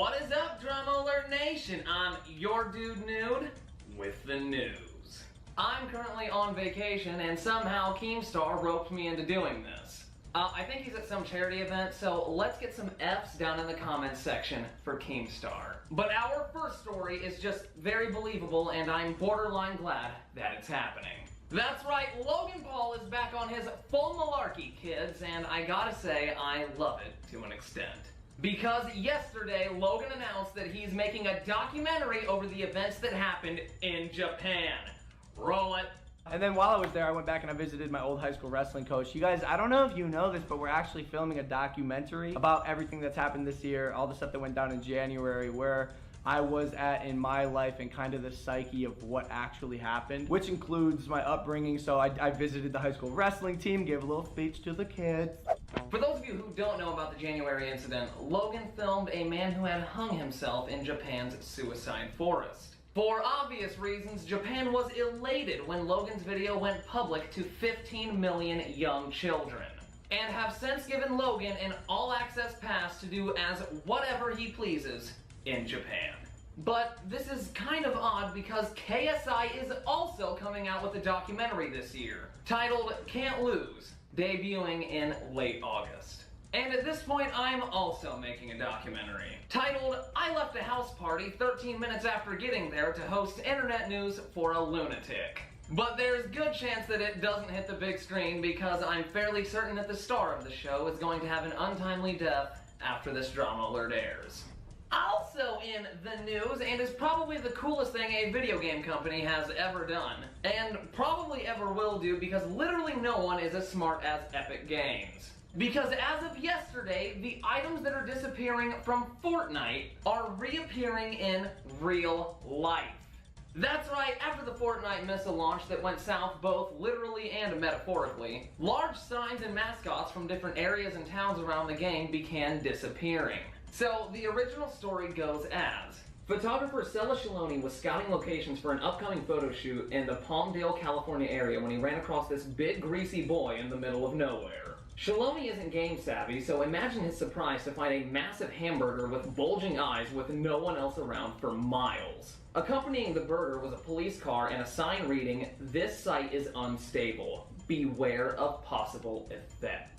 What is up, DramaAlert Nation? I'm your dude Nude with the news. I'm currently on vacation and somehow Keemstar roped me into doing this. I think he's at some charity event, so let's get some F's down in the comments section for Keemstar. But our first story is just very believable and I'm borderline glad that it's happening. That's right, Logan Paul is back on his full malarkey, kids, and I gotta say, I love it to an extent. Because yesterday, Logan announced that he's making a documentary over the events that happened in Japan. Roll it. And then while I was there, I went back and I visited my old high school wrestling coach. You guys, I don't know if you know this, but we're actually filming a documentary about everything that's happened this year, all the stuff that went down in January, where I was at in my life and kind of the psyche of what actually happened, which includes my upbringing. So I visited the high school wrestling team, gave a little speech to the kids. For those of you who don't know about the January incident, Logan filmed a man who had hung himself in Japan's suicide forest. For obvious reasons, Japan was elated when Logan's video went public to 15 million young children, and have since given Logan an all-access pass to do as whatever he pleases in Japan. But this is kind of odd because KSI is also coming out with a documentary this year, titled Can't Lose, debuting in late August. And at this point, I'm also making a documentary, titled I Left a House Party 13 minutes after getting there to host internet news for a lunatic. But there's good chance that it doesn't hit the big screen because I'm fairly certain that the star of the show is going to have an untimely death after this DramaAlert airs. Also in the news, and is probably the coolest thing a video game company has ever done, and probably ever will do because literally no one is as smart as Epic Games. Because as of yesterday, the items that are disappearing from Fortnite are reappearing in real life. That's right, after the Fortnite missile launch that went south both literally and metaphorically, large signs and mascots from different areas and towns around the game began disappearing. So, the original story goes as, photographer Sela Shaloni was scouting locations for an upcoming photo shoot in the Palmdale, California area when he ran across this big greasy boy in the middle of nowhere. Shaloni isn't game savvy, so imagine his surprise to find a massive hamburger with bulging eyes with no one else around for miles. Accompanying the burger was a police car and a sign reading, "This site is unstable. Beware of possible effects."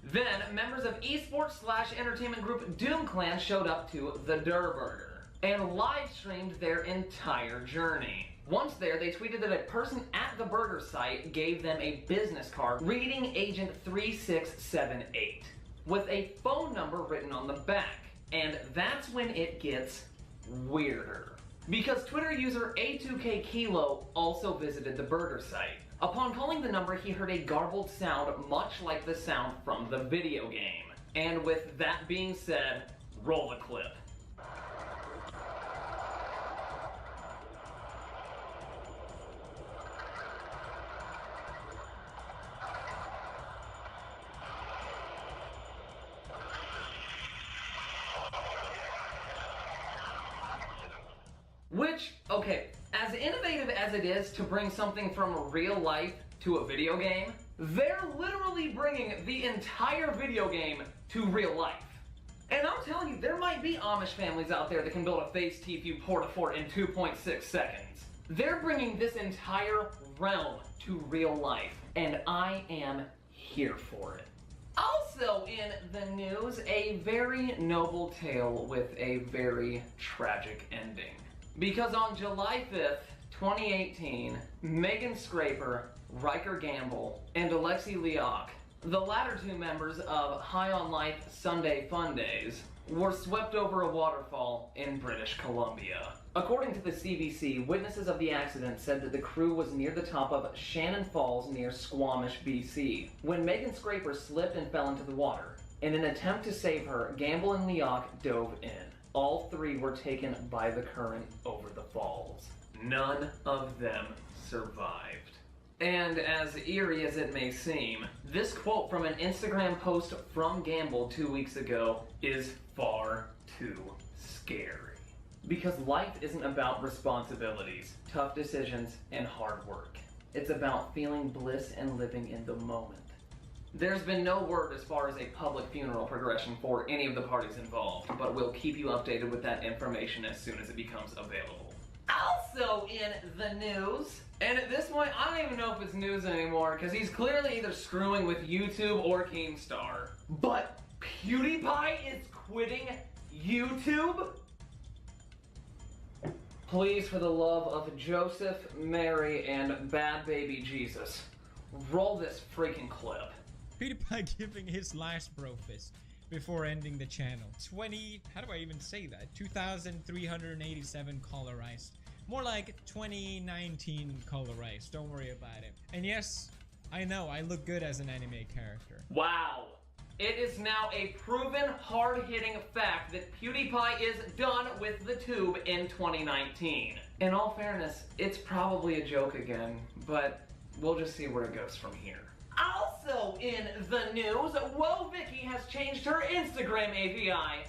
Then, members of esports/entertainment group Doom Clan showed up to the Durr Burger and live streamed their entire journey. Once there, they tweeted that a person at the burger site gave them a business card reading Agent 3678 with a phone number written on the back. And that's when it gets weirder. Because Twitter user A2K Kilo also visited the burger site. Upon calling the number, he heard a garbled sound much like the sound from the video game. And with that being said, roll the clip. Which, okay, as innovative as it is to bring something from real life to a video game, they're literally bringing the entire video game to real life. And I'm telling you, there might be Amish families out there that can build a face TPU port-a-fort in 2.6 seconds. They're bringing this entire realm to real life, and I am here for it. Also in the news, a very noble tale with a very tragic ending. Because on July 5th, 2018, Megan Scraper, Riker Gamble, and Alexi Leok, the latter two members of High on Life Sunday Fun Days, were swept over a waterfall in British Columbia. According to the CBC, witnesses of the accident said that the crew was near the top of Shannon Falls near Squamish, BC, when Megan Scraper slipped and fell into the water. In an attempt to save her, Gamble and Leok dove in. All three were taken by the current over the falls. None of them survived. And as eerie as it may seem, this quote from an Instagram post from Gamble 2 weeks ago is far too scary. Because life isn't about responsibilities, tough decisions, and hard work. It's about feeling bliss and living in the moment. There's been no word as far as a public funeral progression for any of the parties involved, but we'll keep you updated with that information as soon as it becomes available. Also in the news, and at this point I don't even know if it's news anymore because he's clearly either screwing with YouTube or Keemstar, but PewDiePie is quitting YouTube? Please, for the love of Joseph, Mary, and bad baby Jesus, roll this freaking clip. PewDiePie giving his last brofist before ending the channel. How do I even say that? 2,387 colorized. More like 2019 colorized, don't worry about it. And yes, I know, I look good as an anime character. Wow. It is now a proven, hard-hitting fact that PewDiePie is done with the tube in 2019. In all fairness, it's probably a joke again, but we'll just see where it goes from here. Also in the news, Whoa Vicky has changed her Instagram API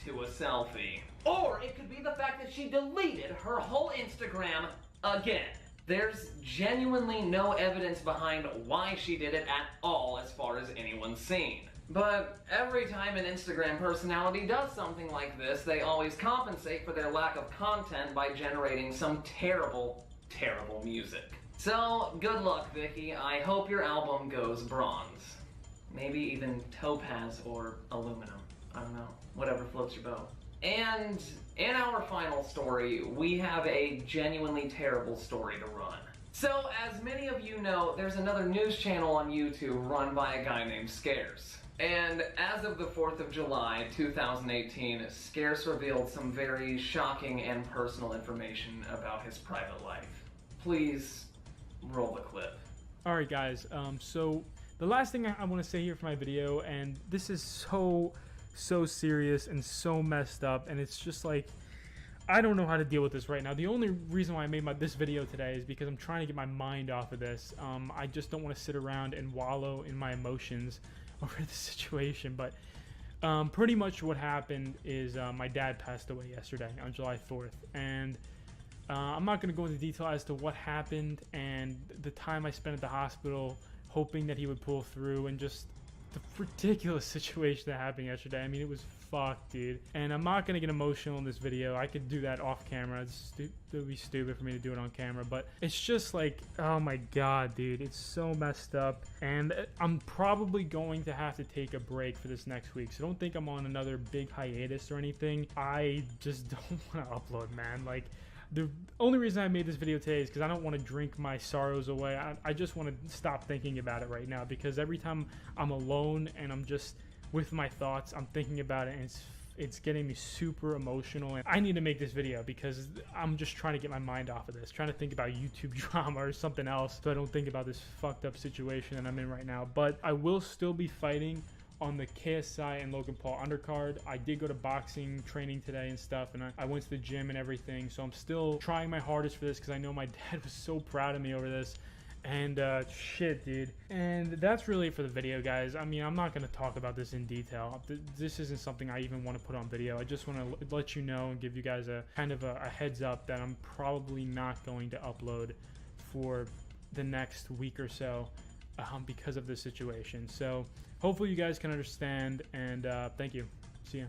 to a selfie. Or it could be the fact that she deleted her whole Instagram again. There's genuinely no evidence behind why she did it at all as far as anyone's seen. But every time an Instagram personality does something like this, they always compensate for their lack of content by generating some terrible, terrible music. So, good luck, Vicky. I hope your album goes bronze. Maybe even topaz or aluminum. I don't know. Whatever floats your boat. And in our final story, we have a genuinely terrible story to run. So, as many of you know, there's another news channel on YouTube run by a guy named Scares. And as of the 4th of July, 2018, Scares revealed some very shocking and personal information about his private life. Please, roll the clip. Alright guys, so the last thing I want to say here for my video, and this is so serious and so messed up, and it's just like, I don't know how to deal with this right now. The only reason why I made this video today is because I'm trying to get my mind off of this. I just don't want to sit around and wallow in my emotions over the situation, but pretty much what happened is my dad passed away yesterday on July 4th, and I'm not going to go into detail as to what happened and the time I spent at the hospital hoping that he would pull through, and just the ridiculous situation that happened yesterday. I mean, it was fucked, dude. And I'm not going to get emotional in this video. I could do that off camera. It would be stupid for me to do it on camera, but it's just like, oh my god, dude, it's so messed up. And I'm probably going to have to take a break for this next week, so don't think I'm on another big hiatus or anything. I just don't want to upload, man. Like, the only reason I made this video today is because I don't want to drink my sorrows away. I just want to stop thinking about it right now, because every time I'm alone and I'm just with my thoughts, I'm thinking about it, and it's getting me super emotional. And I need to make this video because I'm just trying to get my mind off of this, trying to think about YouTube drama or something else, so I don't think about this fucked up situation that I'm in right now. But I will still be fighting on the KSI and Logan Paul undercard. I did go to boxing training today and stuff, and I went to the gym and everything, so I'm still trying my hardest for this because I know my dad was so proud of me over this. And shit, dude. And that's really it for the video, guys. I mean, I'm not going to talk about this in detail. This isn't something I even want to put on video. I just want to let you know and give you guys a kind of a heads up that I'm probably not going to upload for the next week or so because of this situation. So hopefully you guys can understand, and thank you. See ya.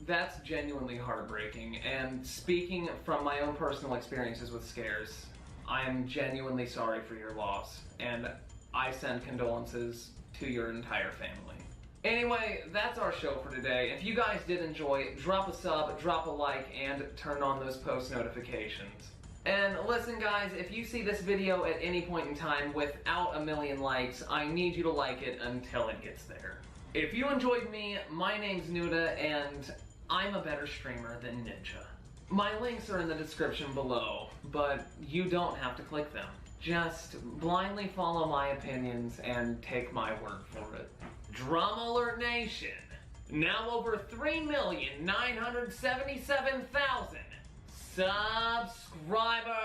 That's genuinely heartbreaking. And speaking from my own personal experiences with Scares, I am genuinely sorry for your loss, and I send condolences to your entire family. Anyway, that's our show for today. If you guys did enjoy, drop a sub, drop a like, and turn on those post notifications. And listen guys, if you see this video at any point in time without 1,000,000 likes, I need you to like it until it gets there. If you enjoyed me, my name's Nuda, and I'm a better streamer than Ninja. My links are in the description below, but you don't have to click them. Just blindly follow my opinions and take my word for it. DramaAlert Nation, now over 3,977,000 subscribers!